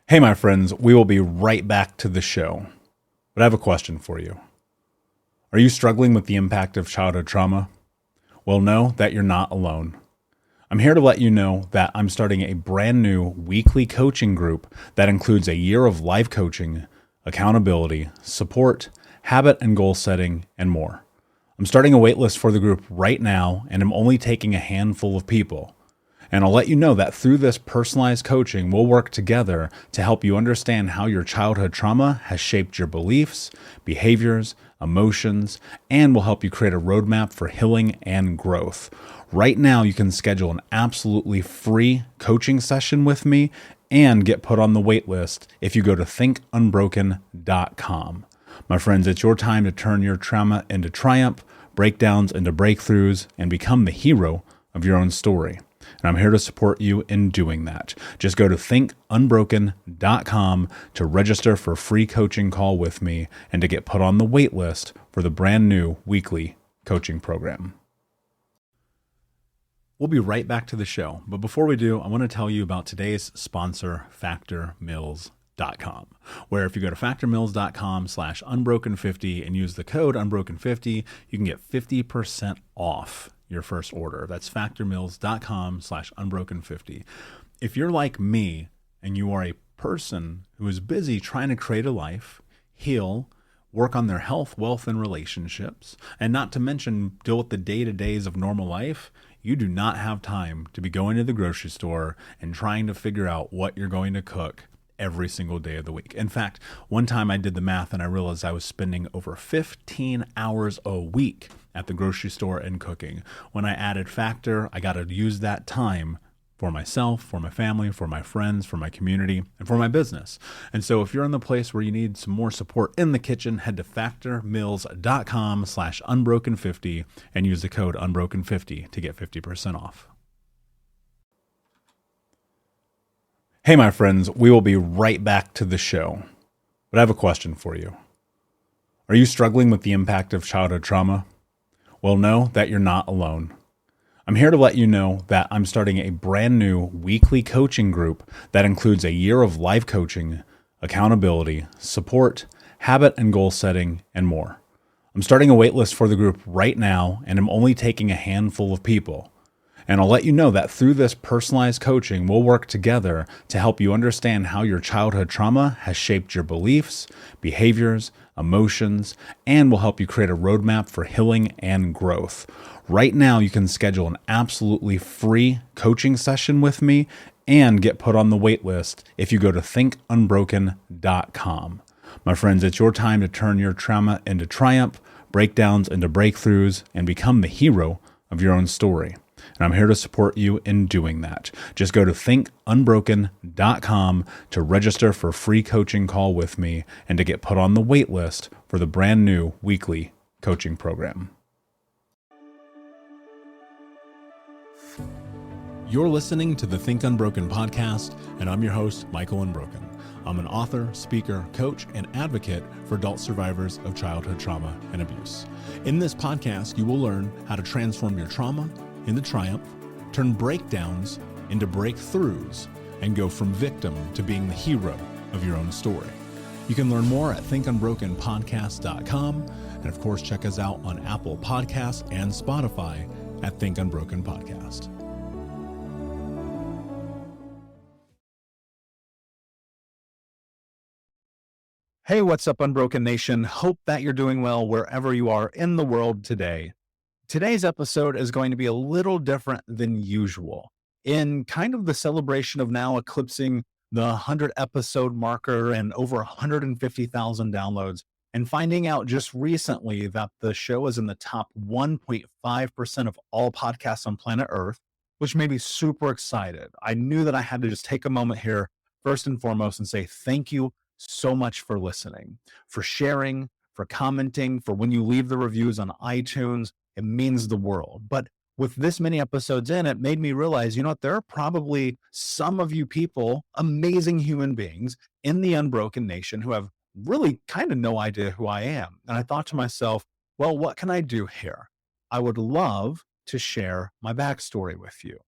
Hey, my friends, we will be right back to the show. But I have a question for you. Are you struggling with the impact of childhood trauma? Well, know that you're not alone. I'm here to let you know that I'm starting a brand new weekly coaching group that includes a year of life coaching, accountability, support, habit and goal setting, and more. I'm starting a waitlist for the group right now, and I'm only taking a handful of people. And I'll let you know that through this personalized coaching, we'll work together to help you understand how your childhood trauma has shaped your beliefs, behaviors, emotions, and will help you create a roadmap for healing and growth. Right now, you can schedule an absolutely free coaching session with me and get put on the wait list if you go to thinkunbroken.com. My friends, it's your time to turn your trauma into triumph, breakdowns into breakthroughs, and become the hero of your own story. And I'm here to support you in doing that. Just go to thinkunbroken.com to register for a free coaching call with me and to get put on the wait list for the brand new weekly coaching program. We'll be right back to the show. But before we do, I want to tell you about today's sponsor, factormeals.com, where if you go to factormeals.com/unbroken50 and use the code unbroken50, you can get 50% off your first order. That's factormeals.com/unbroken50. If you're like me and you are a person who is busy trying to create a life, heal, work on their health, wealth, and relationships, and not to mention deal with the day-to-days of normal life, you do not have time to be going to the grocery store and trying to figure out what you're going to cook every single day of the week. In fact, one time I did the math and I realized I was spending over 15 hours a week at the grocery store and cooking. When I added Factor, I got to use that time for myself, for my family, for my friends, for my community, and for my business. And so if you're in the place where you need some more support in the kitchen, head to factormeals.com/unbroken50 and use the code unbroken50 to get 50% off. Hey, my friends, we will be right back to the show. But I have a question for you. Are you struggling with the impact of childhood trauma? Well, know that you're not alone. I'm here to let you know that I'm starting a brand new weekly coaching group that includes a year of life coaching, accountability, support, habit and goal setting, and more. I'm starting a waitlist for the group right now, and I'm only taking a handful of people. And I'll let you know that through this personalized coaching, we'll work together to help you understand how your childhood trauma has shaped your beliefs, behaviors, emotions, and will help you create a roadmap for healing and growth. Right now, you can schedule an absolutely free coaching session with me and get put on the wait list if you go to thinkunbroken.com. My friends, it's your time to turn your trauma into triumph, breakdowns into breakthroughs, and become the hero of your own story. And I'm here to support you in doing that. Just go to thinkunbroken.com to register for a free coaching call with me and to get put on the wait list for the brand new weekly coaching program. You're listening to the Think Unbroken Podcast, and I'm your host, Michael Unbroken. I'm an author, speaker, coach, and advocate for adult survivors of childhood trauma and abuse. In this podcast, you will learn how to transform your trauma into triumph, turn breakdowns into breakthroughs, and go from victim to being the hero of your own story. You can learn more at thinkunbrokenpodcast.com, and of course, check us out on Apple Podcasts and Spotify at Think Unbroken Podcast. Hey, what's up, Unbroken Nation? Hope that you're doing well wherever you are in the world today. Today's episode is going to be a little different than usual. In kind of the celebration of now eclipsing the 100 episode marker and over 150,000 downloads, and finding out just recently that the show is in the top 1.5% of all podcasts on planet Earth, which made me super excited. I knew that I had to just take a moment here, first and foremost, and say thank you so much for listening, for sharing, for commenting, for when you leave the reviews on iTunes. It means the world. But with this many episodes in, it made me realize, you know what, there are probably some of you people, amazing human beings in the Unbroken Nation who have really kind of no idea who I am. And I thought to myself, well, what can I do here? I would love to share my backstory with you.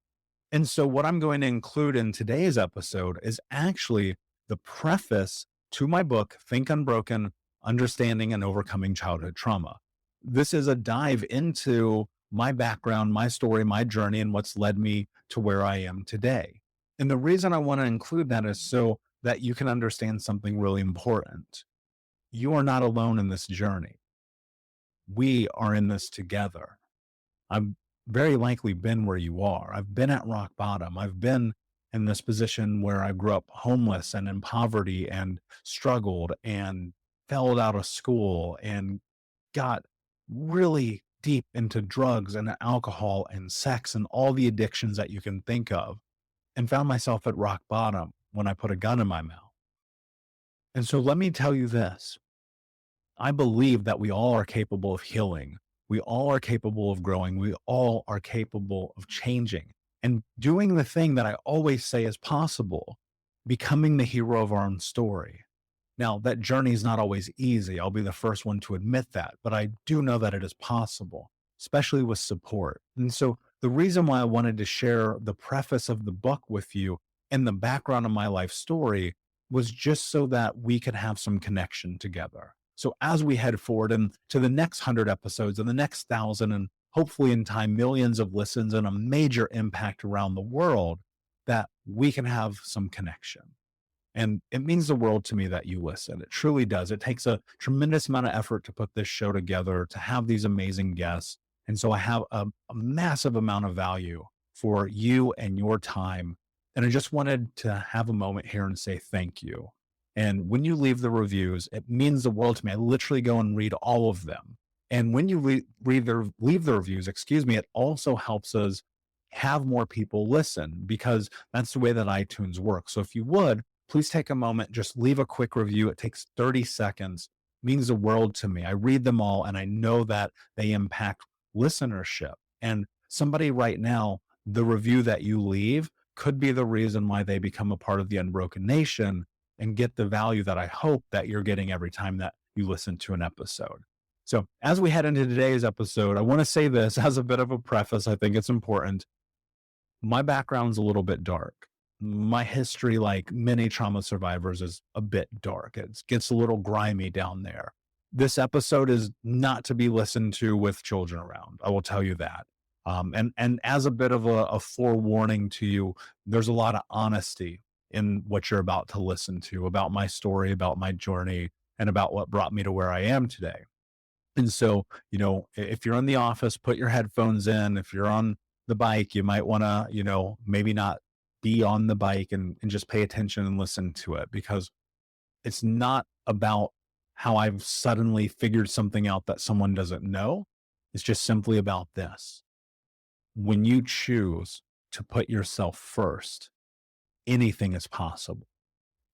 And so what I'm going to include in today's episode is actually the preface to my book, Think Unbroken, Understanding and Overcoming Childhood Trauma. This is a dive into my background, my story, my journey, and what's led me to where I am today. And the reason I want to include that is so that you can understand something really important. You are not alone in this journey. We are in this together. I've very likely been where you are. I've been at rock bottom. I've been in this position where I grew up homeless and in poverty and struggled and failed out of school and got really deep into drugs and alcohol and sex and all the addictions that you can think of, and found myself at rock bottom when I put a gun in my mouth. And so let me tell you this. I believe that we all are capable of healing. We all are capable of growing. We all are capable of changing and doing the thing that I always say is possible, becoming the hero of our own story. Now, that journey is not always easy. I'll be the first one to admit that, but I do know that it is possible, especially with support. And so the reason why I wanted to share the preface of the book with you and the background of my life story was just so that we could have some connection together. So as we head forward and to the next 100 episodes and the next 1,000, and hopefully in time, millions of listens and a major impact around the world, that we can have some connection. And it means the world to me that you listen. It truly does. It takes a tremendous amount of effort to put this show together, to have these amazing guests. And so I have a massive amount of value for you and your time. And I just wanted to have a moment here and say thank you. And when you leave the reviews, it means the world to me. I literally go and read all of them. And when you leave the reviews, it also helps us have more people listen, because that's the way that iTunes works. So if you would, please take a moment, just leave a quick review. It takes 30 seconds, means the world to me. I read them all and I know that they impact listenership. And somebody right now, the review that you leave could be the reason why they become a part of the Unbroken Nation and get the value that I hope that you're getting every time that you listen to an episode. So as we head into today's episode, I want to say this as a bit of a preface. I think it's important. My background's a little bit dark. My history, like many trauma survivors, is a bit dark. It gets a little grimy down there. This episode is not to be listened to with children around. I will tell you that. And as a bit of a forewarning to you, there's a lot of honesty in what you're about to listen to about my story, about my journey, and about what brought me to where I am today. And so, if you're in the office, put your headphones in. If you're on the bike, you might want to, maybe not be on the bike and just pay attention and listen to it, because it's not about how I've suddenly figured something out that someone doesn't know. It's just simply about this. When you choose to put yourself first, anything is possible.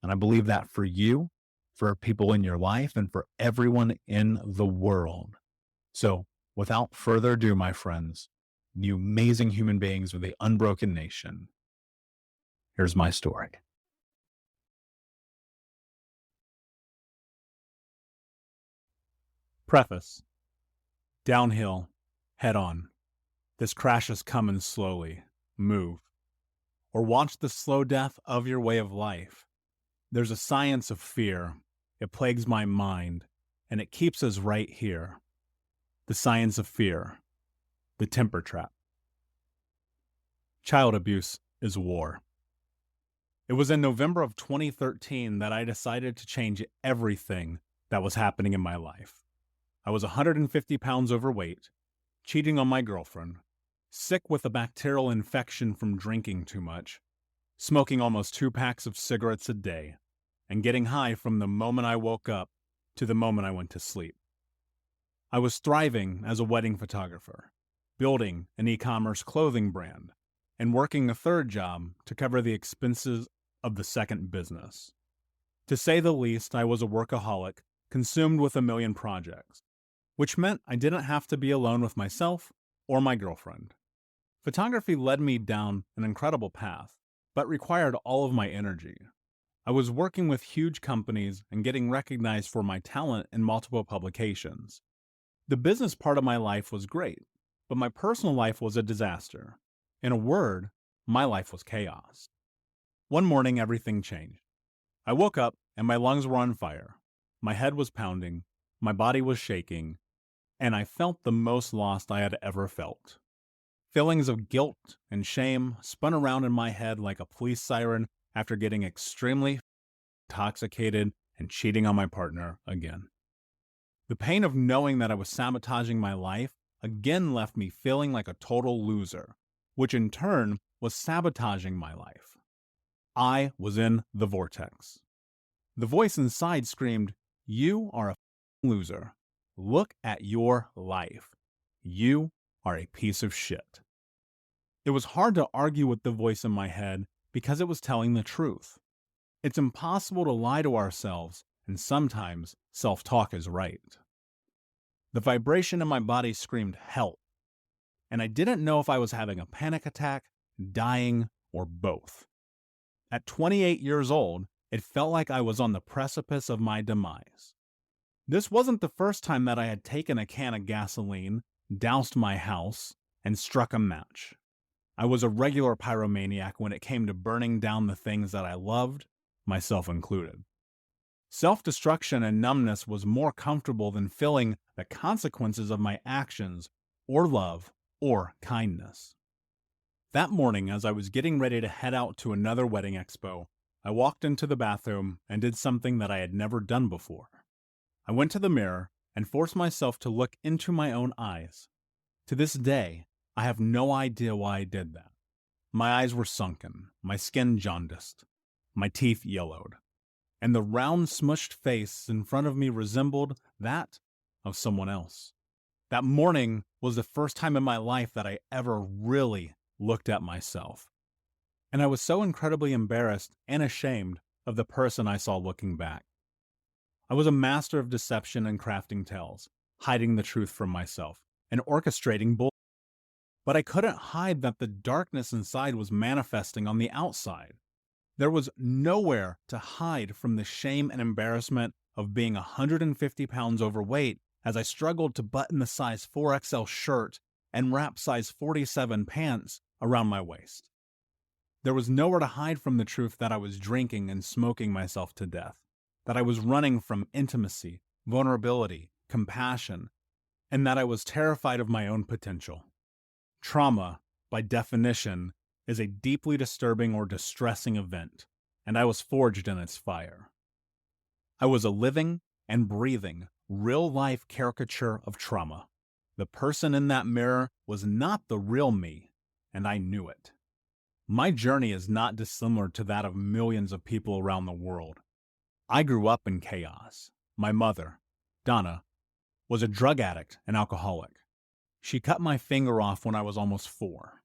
And I believe that for you, for people in your life, and for everyone in the world. So without further ado, my friends, you amazing human beings of the Unbroken Nation, here's my story. Preface. Downhill, head on. This crash is coming slowly. Move. Or watch the slow death of your way of life. There's a science of fear. It plagues my mind, and it keeps us right here. The science of fear. The temper trap. Child abuse is war. It was in November of 2013 that I decided to change everything that was happening in my life. I was 150 pounds overweight, cheating on my girlfriend, sick with a bacterial infection from drinking too much, smoking almost 2 packs of cigarettes a day, and getting high from the moment I woke up to the moment I went to sleep. I was thriving as a wedding photographer, building an e-commerce clothing brand, and working a third job to cover the expenses of the second business. To say the least, I was a workaholic, consumed with a million projects, which meant I didn't have to be alone with myself or my girlfriend. Photography led me down an incredible path, but required all of my energy. I was working with huge companies and getting recognized for my talent in multiple publications. The business part of my life was great, but my personal life was a disaster. In a word, my life was chaos. One morning, everything changed. I woke up and my lungs were on fire. My head was pounding, my body was shaking, and I felt the most lost I had ever felt. Feelings of guilt and shame spun around in my head like a police siren after getting extremely intoxicated and cheating on my partner again. The pain of knowing that I was sabotaging my life again left me feeling like a total loser, which in turn was sabotaging my life. I was in the vortex. The voice inside screamed, "You are a loser. Look at your life. You are a piece of shit." It was hard to argue with the voice in my head because it was telling the truth. It's impossible to lie to ourselves, and sometimes self-talk is right. The vibration in my body screamed help, and I didn't know if I was having a panic attack, dying, or both. At 28 years old, it felt like I was on the precipice of my demise. This wasn't the first time that I had taken a can of gasoline, doused my house, and struck a match. I was a regular pyromaniac when it came to burning down the things that I loved, myself included. Self-destruction and numbness was more comfortable than feeling the consequences of my actions, or love, or kindness. That morning, as I was getting ready to head out to another wedding expo, I walked into the bathroom and did something that I had never done before. I went to the mirror and forced myself to look into my own eyes. To this day, I have no idea why I did that. My eyes were sunken, my skin jaundiced, my teeth yellowed, and the round, smushed face in front of me resembled that of someone else. That morning was the first time in my life that I ever really looked at myself. And I was so incredibly embarrassed and ashamed of the person I saw looking back. I was a master of deception and crafting tales, hiding the truth from myself, and orchestrating bull. But I couldn't hide that the darkness inside was manifesting on the outside. There was nowhere to hide from the shame and embarrassment of being 150 pounds overweight as I struggled to button the size 4XL shirt and wrap size 47 pants around my waist. There was nowhere to hide from the truth that I was drinking and smoking myself to death, that I was running from intimacy, vulnerability, compassion, and that I was terrified of my own potential. Trauma, by definition, is a deeply disturbing or distressing event, and I was forged in its fire. I was a living and breathing, real-life caricature of trauma. The person in that mirror was not the real me, and I knew it. My journey is not dissimilar to that of millions of people around the world. I grew up in chaos. My mother, Donna, was a drug addict and alcoholic. She cut my finger off when I was almost 4.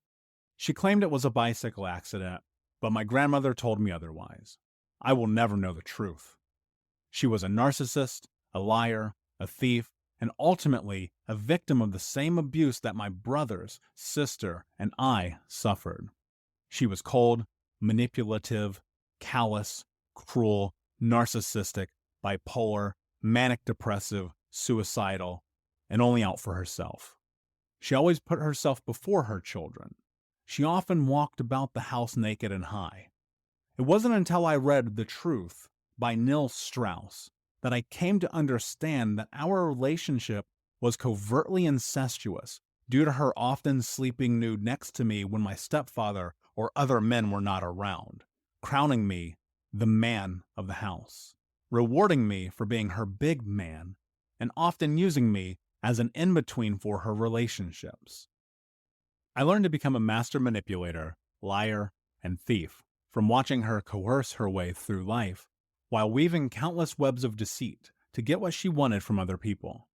She claimed it was a bicycle accident, but my grandmother told me otherwise. I will never know the truth. She was a narcissist, a liar, a thief, and ultimately a victim of the same abuse that my brothers, sister, and I suffered. She was cold, manipulative, callous, cruel, narcissistic, bipolar, manic depressive, suicidal, and only out for herself. She always put herself before her children. She often walked about the house naked and high. It wasn't until I read The Truth by Neil Strauss that I came to understand that our relationship was covertly incestuous due to her often sleeping nude next to me when my stepfather or other men were not around, crowning me the man of the house, rewarding me for being her big man, and often using me as an in-between for her relationships. I learned to become a master manipulator, liar, and thief from watching her coerce her way through life while weaving countless webs of deceit to get what she wanted from other people.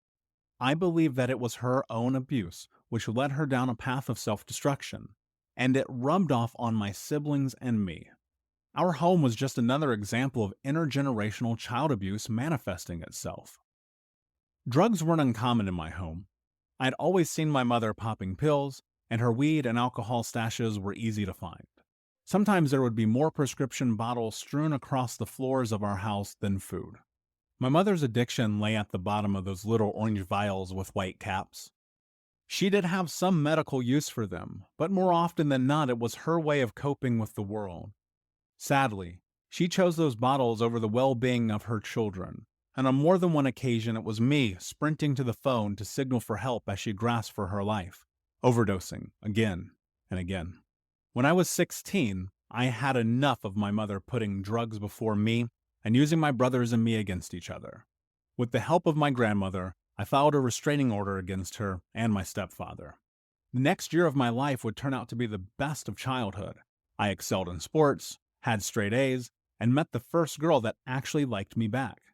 I believe that it was her own abuse which led her down a path of self-destruction, and it rubbed off on my siblings and me. Our home was just another example of intergenerational child abuse manifesting itself. Drugs weren't uncommon in my home. I had always seen my mother popping pills, and her weed and alcohol stashes were easy to find. Sometimes there would be more prescription bottles strewn across the floors of our house than food. My mother's addiction lay at the bottom of those little orange vials with white caps. She did have some medical use for them, but more often than not it was her way of coping with the world. Sadly, She chose those bottles over the well-being of her children, and on more than one occasion it was me sprinting to the phone to signal for help as she grasped for her life, overdosing again and again. When I was 16, I had enough of my mother putting drugs before me and using my brothers and me against each other. With the help of my grandmother, I filed a restraining order against her and my stepfather. The next year of my life would turn out to be the best of childhood. I excelled in sports, had straight A's, and met the first girl that actually liked me back.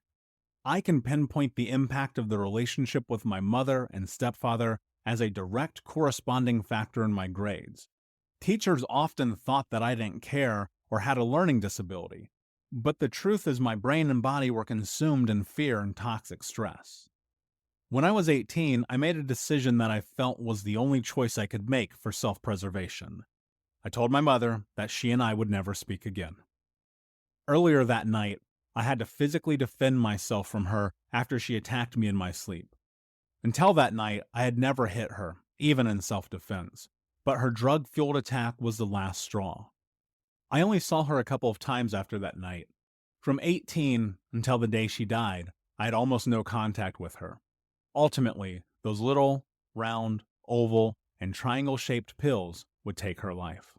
I can pinpoint the impact of the relationship with my mother and stepfather as a direct corresponding factor in my grades. Teachers often thought that I didn't care or had a learning disability, but the truth is my brain and body were consumed in fear and toxic stress. When I was 18, I made a decision that I felt was the only choice I could make for self-preservation. I told my mother that she and I would never speak again. Earlier that night, I had to physically defend myself from her after she attacked me in my sleep. Until that night, I had never hit her, even in self-defense, but her drug-fueled attack was the last straw. I only saw her a couple of times after that night. From 18 until the day she died, I had almost no contact with her. Ultimately, those little, round, oval, and triangle-shaped pills would take her life.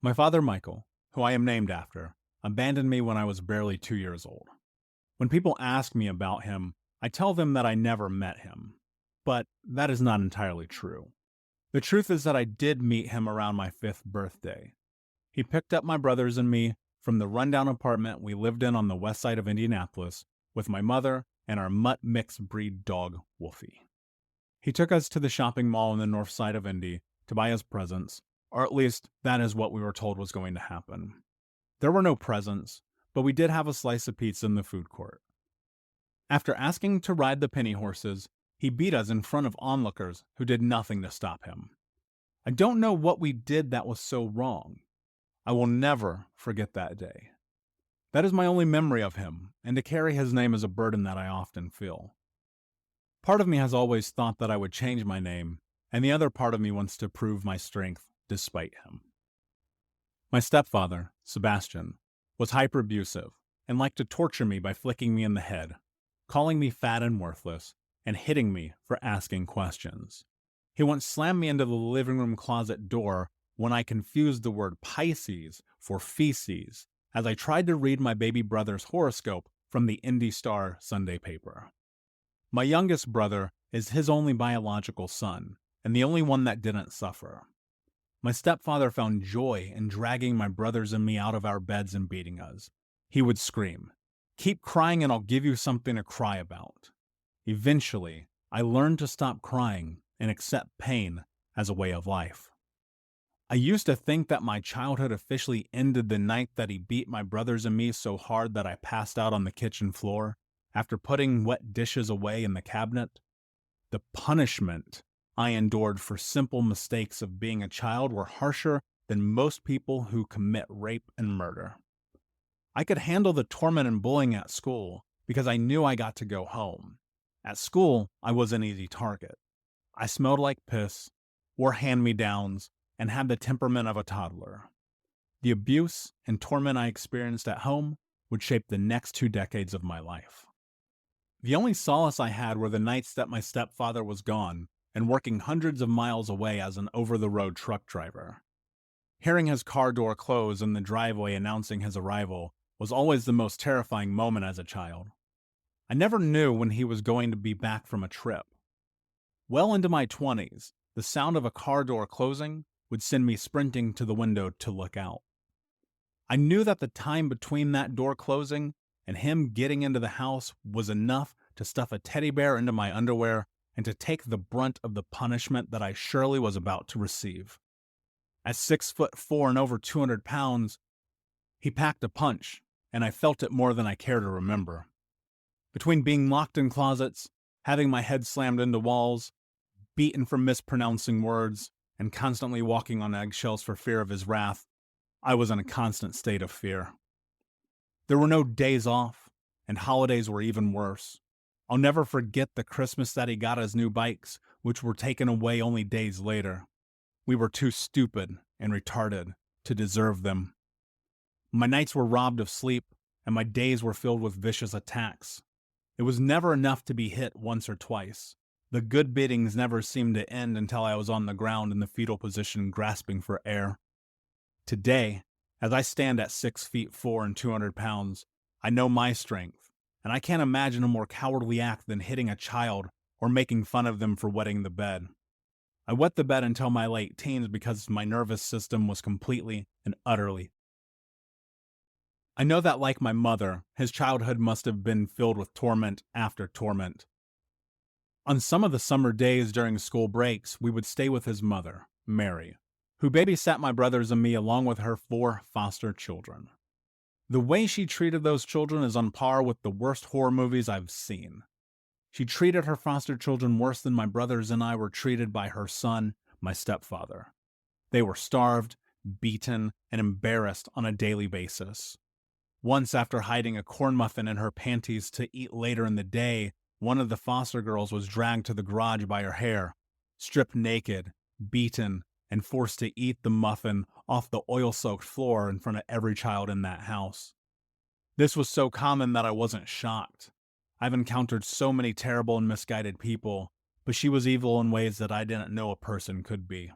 My father, Michael, who I am named after, abandoned me when I was barely 2 years old. When people ask me about him, I tell them that I never met him. But that is not entirely true. The truth is that I did meet him around my 5th birthday. He picked up my brothers and me from the rundown apartment we lived in on the west side of Indianapolis with my mother and our mutt mixed breed dog, Wolfie. He took us to the shopping mall on the north side of Indy to buy us presents, or at least that is what we were told was going to happen. There were no presents, but we did have a slice of pizza in the food court. After asking to ride the penny horses, he beat us in front of onlookers who did nothing to stop him. I don't know what we did that was so wrong. I will never forget that day. That is my only memory of him, and to carry his name is a burden that I often feel. Part of me has always thought that I would change my name, and the other part of me wants to prove my strength despite him. My stepfather, Sebastian, was hyper-abusive and liked to torture me by flicking me in the head, calling me fat and worthless, and hitting me for asking questions. He once slammed me into the living room closet door when I confused the word Pisces for feces as I tried to read my baby brother's horoscope from the Indy Star Sunday paper. My youngest brother is his only biological son, and the only one that didn't suffer. My stepfather found joy in dragging my brothers and me out of our beds and beating us. He would scream, "Keep crying and I'll give you something to cry about." Eventually, I learned to stop crying and accept pain as a way of life. I used to think that my childhood officially ended the night that he beat my brothers and me so hard that I passed out on the kitchen floor after putting wet dishes away in the cabinet. The punishment I endured for simple mistakes of being a child were harsher than most people who commit rape and murder. I could handle the torment and bullying at school because I knew I got to go home. At school, I was an easy target. I smelled like piss, wore hand-me-downs, and had the temperament of a toddler. The abuse and torment I experienced at home would shape the next 2 decades of my life. The only solace I had were the nights that my stepfather was gone and working hundreds of miles away as an over-the-road truck driver. Hearing his car door close in the driveway announcing his arrival was always the most terrifying moment as a child. I never knew when he was going to be back from a trip. Well into my 20s, the sound of a car door closing would send me sprinting to the window to look out. I knew that the time between that door closing and him getting into the house was enough to stuff a teddy bear into my underwear and to take the brunt of the punishment that I surely was about to receive. At 6'4" and over 200 pounds, he packed a punch, and I felt it more than I care to remember. Between being locked in closets, having my head slammed into walls, beaten for mispronouncing words, and constantly walking on eggshells for fear of his wrath, I was in a constant state of fear. There were no days off, and holidays were even worse. I'll never forget the Christmas that he got us new bikes, which were taken away only days later. We were too stupid and retarded to deserve them. My nights were robbed of sleep, and my days were filled with vicious attacks. It was never enough to be hit once or twice. The good biddings never seemed to end until I was on the ground in the fetal position grasping for air. Today, as I stand at 6'4" and 200 pounds, I know my strength, and I can't imagine a more cowardly act than hitting a child or making fun of them for wetting the bed. I wet the bed until my late teens because my nervous system was completely and utterly. I know that, like my mother, his childhood must have been filled with torment after torment. On some of the summer days during school breaks, we would stay with his mother, Mary, who babysat my brothers and me along with her 4 foster children. The way she treated those children is on par with the worst horror movies I've seen. She treated her foster children worse than my brothers and I were treated by her son, my stepfather. They were starved, beaten, and embarrassed on a daily basis. Once, after hiding a corn muffin in her panties to eat later in the day, one of the foster girls was dragged to the garage by her hair, stripped naked, beaten, and forced to eat the muffin off the oil-soaked floor in front of every child in that house. This was so common that I wasn't shocked. I've encountered so many terrible and misguided people, but she was evil in ways that I didn't know a person could be.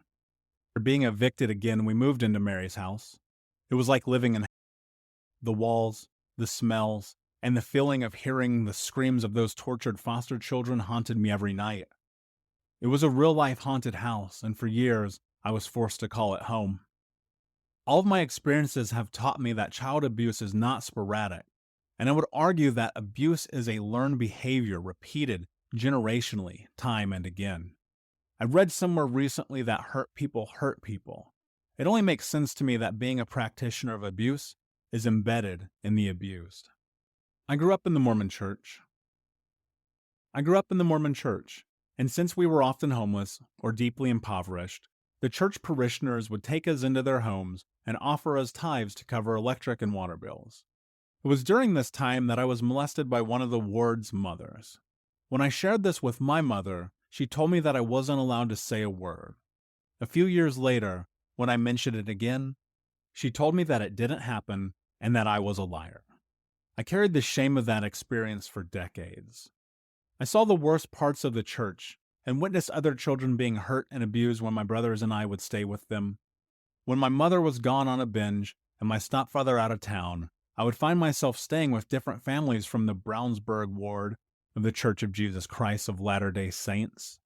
After being evicted again, we moved into Mary's house. It was like living in the walls, the smells, and the feeling of hearing the screams of those tortured foster children haunted me every night. It was a real-life haunted house, and for years, I was forced to call it home. All of my experiences have taught me that child abuse is not sporadic, and I would argue that abuse is a learned behavior repeated generationally, time and again. I read somewhere recently that hurt people hurt people. It only makes sense to me that being a practitioner of abuse is embedded in the abused. I grew up in the Mormon Church. And since we were often homeless or deeply impoverished, the church parishioners would take us into their homes and offer us tithes to cover electric and water bills. It was during this time that I was molested by one of the ward's mothers. When I shared this with my mother, she told me that I wasn't allowed to say a word. A few years later, when I mentioned it again, she told me that it didn't happen and that I was a liar. I carried the shame of that experience for decades. I saw the worst parts of the church and witnessed other children being hurt and abused when my brothers and I would stay with them. When my mother was gone on a binge and my stepfather out of town, I would find myself staying with different families from the Brownsburg ward of the Church of Jesus Christ of Latter-day Saints.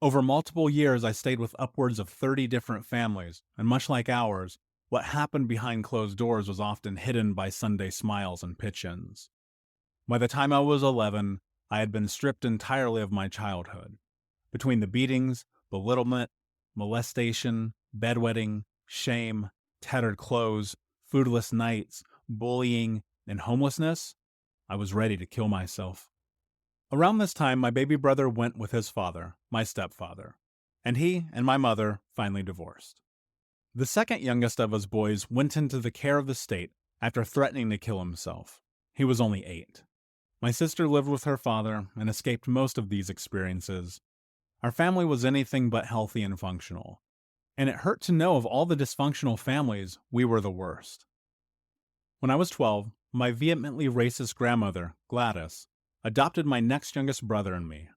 Over multiple years, I stayed with upwards of 30 different families, and much like ours, what happened behind closed doors was often hidden by Sunday smiles and pitch-ins. By the time I was 11, I had been stripped entirely of my childhood. Between the beatings, belittlement, molestation, bedwetting, shame, tattered clothes, foodless nights, bullying, and homelessness, I was ready to kill myself. Around this time, my baby brother went with his father, my stepfather, and he and my mother finally divorced. The second youngest of us boys went into the care of the state after threatening to kill himself. He was only 8. My sister lived with her father and escaped most of these experiences. Our family was anything but healthy and functional, and it hurt to know of all the dysfunctional families, we were the worst. When I was 12, my vehemently racist grandmother, Gladys, adopted my next youngest brother and me.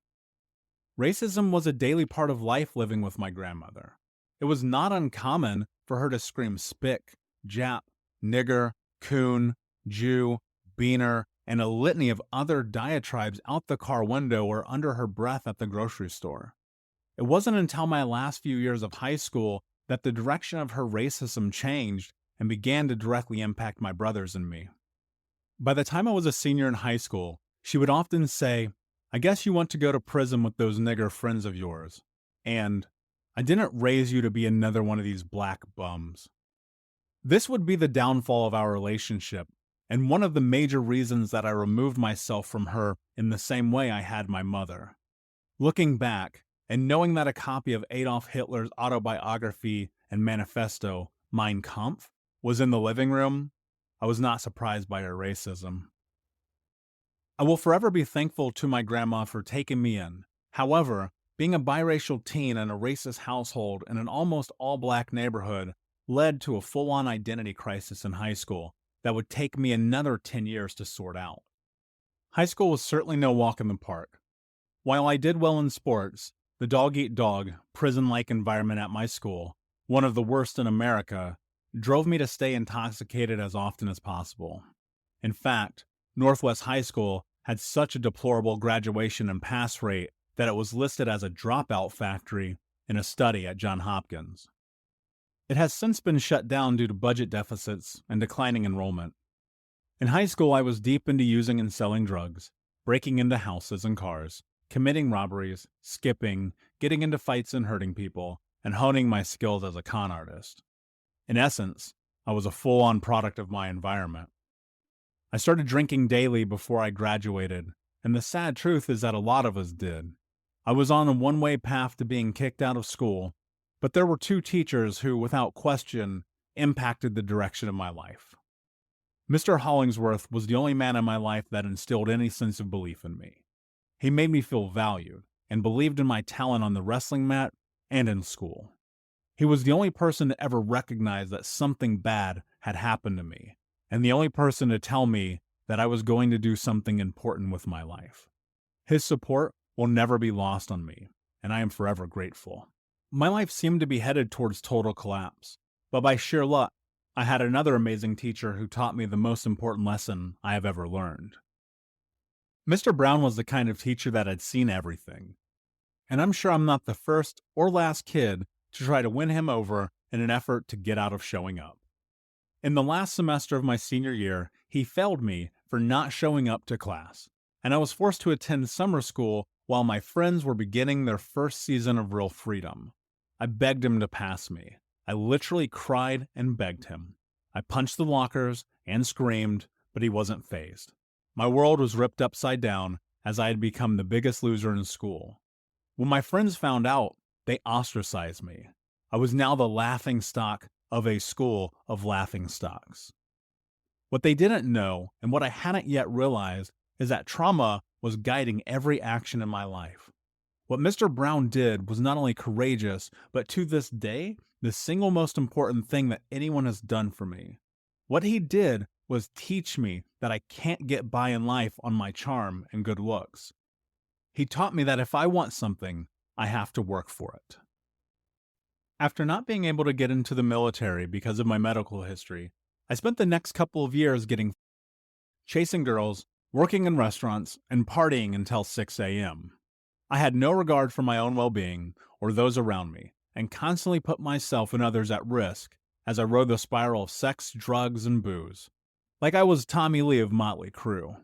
Racism was a daily part of life living with my grandmother. It was not uncommon for her to scream spick, Jap, nigger, coon, Jew, beaner, and a litany of other diatribes out the car window or under her breath at the grocery store. It wasn't until my last few years of high school that the direction of her racism changed and began to directly impact my brothers and me. By the time I was a senior in high school, she would often say, "I guess you want to go to prison with those nigger friends of yours," and "I didn't raise you to be another one of these black bums." This would be the downfall of our relationship, and one of the major reasons that I removed myself from her in the same way I had my mother. Looking back, and knowing that a copy of Adolf Hitler's autobiography and manifesto, Mein Kampf, was in the living room, I was not surprised by her racism. I will forever be thankful to my grandma for taking me in. However, being a biracial teen in a racist household in an almost all-black neighborhood led to a full-on identity crisis in high school that would take me another 10 years to sort out. High school was certainly no walk in the park. While I did well in sports, the dog-eat-dog, prison-like environment at my school, one of the worst in America, drove me to stay intoxicated as often as possible. In fact, Northwest High School had such a deplorable graduation and pass rate that it was listed as a dropout factory in a study at Johns Hopkins. It has since been shut down due to budget deficits and declining enrollment. In high school, I was deep into using and selling drugs, breaking into houses and cars, committing robberies, skipping, getting into fights and hurting people, and honing my skills as a con artist. In essence, I was a full-on product of my environment. I started drinking daily before I graduated, and the sad truth is that a lot of us did. I was on a one-way path to being kicked out of school, but there were two teachers who, without question, impacted the direction of my life. Mr. Hollingsworth was the only man in my life that instilled any sense of belief in me. He made me feel valued and believed in my talent on the wrestling mat and in school. He was the only person to ever recognize that something bad had happened to me, and the only person to tell me that I was going to do something important with my life. His support will never be lost on me, and I am forever grateful. My life seemed to be headed towards total collapse, but by sheer luck, I had another amazing teacher who taught me the most important lesson I have ever learned. Mr. Brown was the kind of teacher that had seen everything, and I'm sure I'm not the first or last kid to try to win him over in an effort to get out of showing up. In the last semester of my senior year, he failed me for not showing up to class, and I was forced to attend summer school while my friends were beginning their first season of real freedom. I begged him to pass me. I literally cried and begged him. I punched the lockers and screamed, but he wasn't fazed. My world was ripped upside down as I had become the biggest loser in school. When my friends found out, they ostracized me. I was now the laughing stock of a school of laughing stocks. What they didn't know, and what I hadn't yet realized, is that trauma was guiding every action in my life. What Mr. Brown did was not only courageous, but to this day, the single most important thing that anyone has done for me. What he did was teach me that I can't get by in life on my charm and good looks. He taught me that if I want something, I have to work for it. After not being able to get into the military because of my medical history, I spent the next couple of years chasing girls, working in restaurants, and partying until 6 a.m. I had no regard for my own well-being or those around me, and constantly put myself and others at risk as I rode the spiral of sex, drugs, and booze. Like I was Tommy Lee of Motley Crue.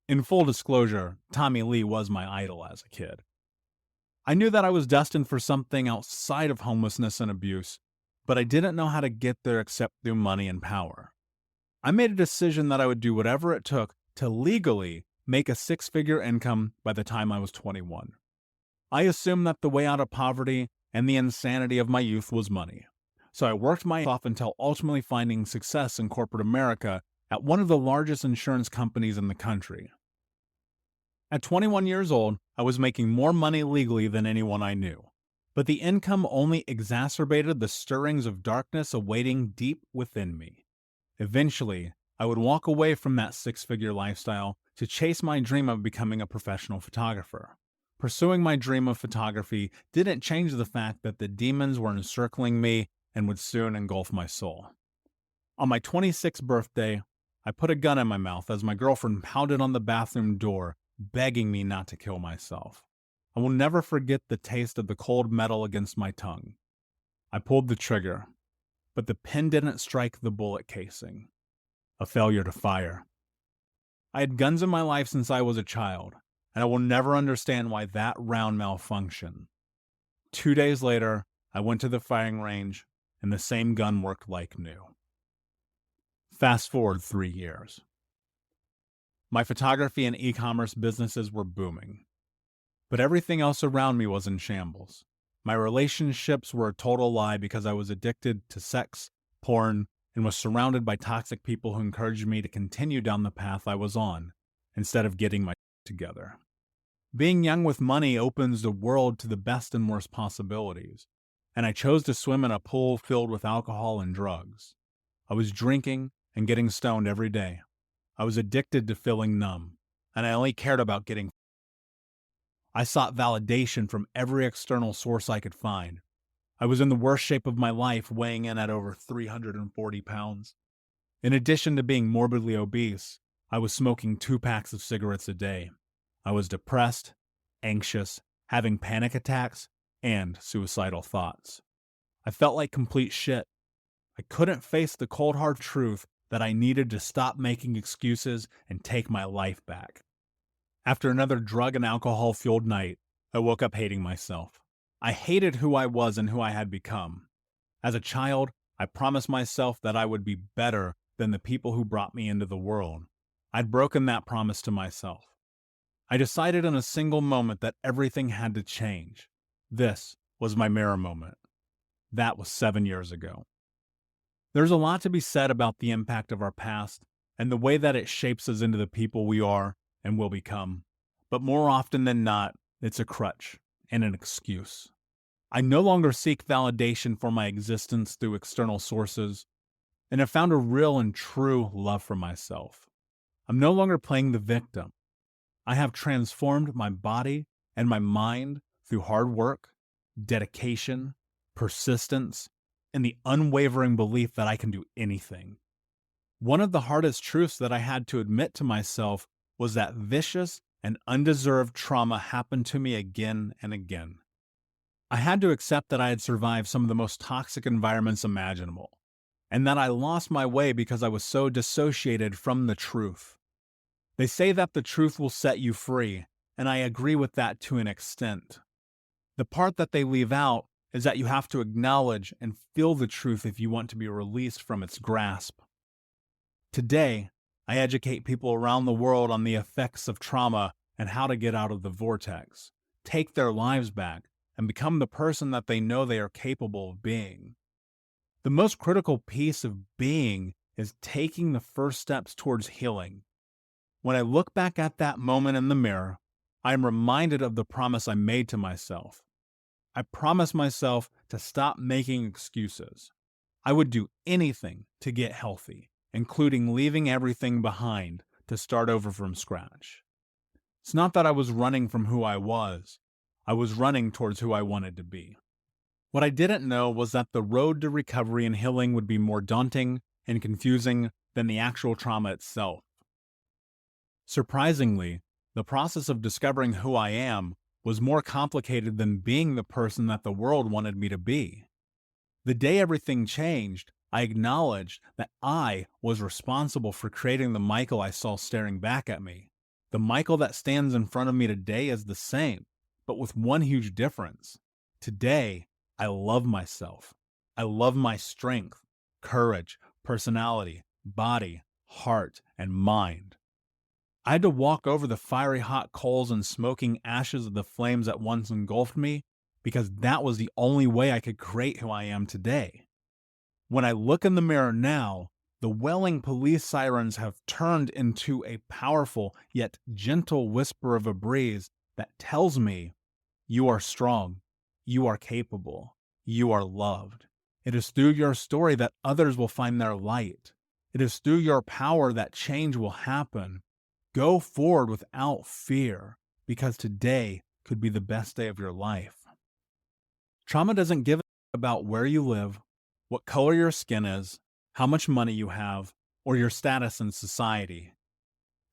In full disclosure, Tommy Lee was my idol as a kid. I knew that I was destined for something outside of homelessness and abuse, but I didn't know how to get there except through money and power. I made a decision that I would do whatever it took to legally make a six-figure income by the time I was 21. I assumed that the way out of poverty and the insanity of my youth was money. So I worked my ass off until ultimately finding success in corporate America at one of the largest insurance companies in the country. At 21 years old, I was making more money legally than anyone I knew. But the income only exacerbated the stirrings of darkness awaiting deep within me. Eventually, I would walk away from that six-figure lifestyle to chase my dream of becoming a professional photographer. Pursuing my dream of photography didn't change the fact that the demons were encircling me and would soon engulf my soul. On my 26th birthday, I put a gun in my mouth as my girlfriend pounded on the bathroom door, begging me not to kill myself. I will never forget the taste of the cold metal against my tongue. I pulled the trigger, but the pin didn't strike the bullet casing. A failure to fire. I had guns in my life since I was a child, and I will never understand why that round malfunctioned. 2 days later, I went to the firing range, and the same gun worked like new. Fast forward 3 years. My photography and e-commerce businesses were booming, but everything else around me was in shambles. My relationships were a total lie because I was addicted to sex, porn, and was surrounded by toxic people who encouraged me to continue down the path I was on, instead of getting my together. Being young with money opens the world to the best and worst possibilities. and I chose to swim in a pool filled with alcohol and drugs. I was drinking and getting stoned every day. I was addicted to feeling numb, and I only cared about getting. I sought validation from every external source I could find. I was in the worst shape of my life, weighing in at over 340 pounds. In addition to being morbidly obese, I was smoking 2 packs of cigarettes a day. I was depressed, anxious, having panic attacks, and suicidal thoughts. I felt like complete shit. I couldn't face the cold hard truth that I needed to stop making excuses and take my life back. After another drug and alcohol fueled night, I woke up hating myself. I hated who I was and who I had become. As a child, I promised myself that I would be better than the people who brought me into the world. I'd broken that promise to myself. I decided in a single moment that everything had to change. This was my mirror moment. That was 7 years ago. There's a lot to be said about the impact of our past and the way that it shapes us into the people we are and will become. But more often than not, it's a crutch and an excuse. I no longer seek validation for my existence through external sources, and have found a real and true love for myself. I'm no longer playing the victim. I have transformed my body and my mind through hard work, dedication, persistence, and the unwavering belief that I can do anything. One of the hardest truths that I had to admit to myself was that vicious and undeserved trauma happened to me again and again. I had to accept that I had survived some of the most toxic environments imaginable, and that I lost my way because I was so dissociated from the truth. They say that the truth will set you free, and I agree with that to an extent. The part that they leave out is that you have to acknowledge and feel the truth if you want to be released from its grasp. Today, I educate people around the world on the effects of trauma and how to get out of the vortex, take their lives back, and become the person that they know they are capable of being. The most critical piece of being is taking the first steps towards healing. When I look back at that moment in the mirror, I am reminded of the promise I made to myself. I promised myself to stop making excuses. I would do anything to get healthy, including leaving everything behind to start over from scratch. It's not that I was running from who I was running towards who I wanted to be. What I didn't know was that the road to recovery and healing would be more daunting and confusing than the actual trauma itself. Surprisingly, the process of discovering who I am was more complicated than being the person that the world wanted me to be. The day everything changed, I acknowledged that I was responsible for creating the Michael I saw staring back at me. The Michael that stands in front of me today is the same, but with one huge difference. Today, I love myself. I love my strength, courage, personality, body, heart, and mind. I had to walk over the fiery hot coals and smoking ashes of the flames that once engulfed me because that was the only way I could create who I am today. When I look in the mirror now, the welling police sirens have turned into a powerful yet gentle whisper of a breeze that tells me, you are strong, you are capable, you are loved. It is through your story that others will find their light. It is through your power that change will happen. Go forward without fear, because today could be the best day of your life. Trauma doesn't give a about where you live, what color your skin is, how much money you have, or your status in society.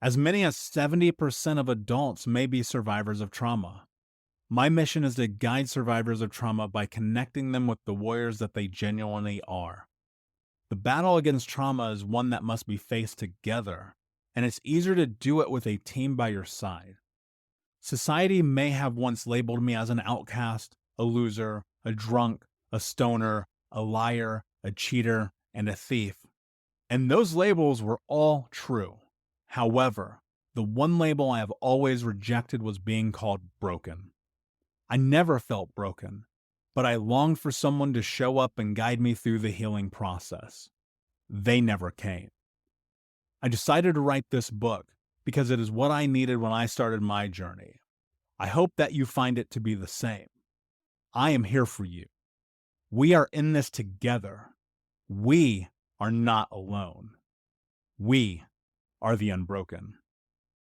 As many as 70% of adults may be survivors of trauma. My mission is to guide survivors of trauma by connecting them with the warriors that they genuinely are. The battle against trauma is one that must be faced together, and it's easier to do it with a team by your side. Society may have once labeled me as an outcast, a loser, a drunk, a stoner, a liar, a cheater, and a thief. And those labels were all true. However, the one label I have always rejected was being called broken. I never felt broken, but I longed for someone to show up and guide me through the healing process. They never came. I decided to write this book because it is what I needed when I started my journey. I hope that you find it to be the same. I am here for you. We are in this together. We are not alone. We are the unbroken.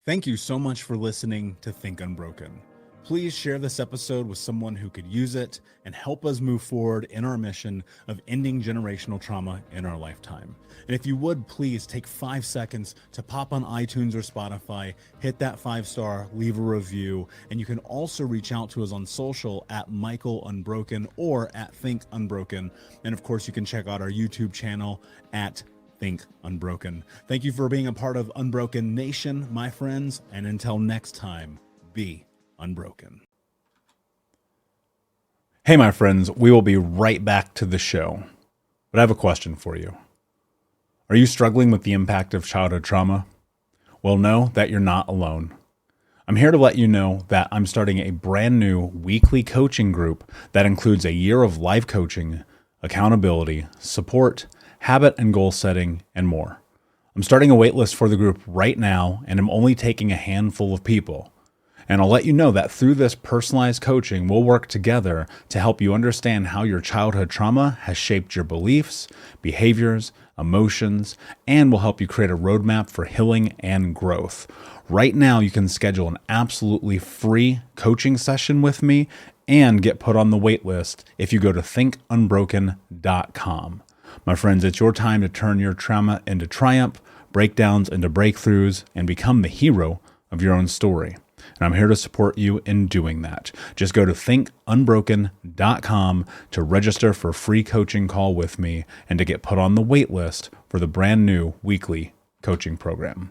Thank you so much for listening to Think Unbroken. Please share this episode with someone who could use it and help us move forward in our mission of ending generational trauma in our lifetime. And if you would, please take 5 seconds to pop on iTunes or Spotify, hit that 5-star, leave a review, and you can also reach out to us on social at Michael Unbroken or at Think Unbroken. And of course, you can check out our YouTube channel at Think Unbroken. Thank you for being a part of Unbroken Nation, my friends, and until next time, be unbroken. Hey, my friends, we will be right back to the show. But I have a question for you. Are you struggling with the impact of childhood trauma? Well, know that you're not alone. I'm here to let you know that I'm starting a brand new weekly coaching group that includes a year of live coaching, accountability, support, habit and goal setting, and more. I'm starting a waitlist for the group right now, and I'm only taking a handful of people. And I'll let you know that through this personalized coaching, we'll work together to help you understand how your childhood trauma has shaped your beliefs, behaviors, emotions, and will help you create a roadmap for healing and growth. Right now, you can schedule an absolutely free coaching session with me and get put on the wait list if you go to thinkunbroken.com. My friends, it's your time to turn your trauma into triumph, breakdowns into breakthroughs, and become the hero of your own story. And I'm here to support you in doing that. Just go to thinkunbroken.com to register for a free coaching call with me and to get put on the wait list for the brand new weekly coaching program.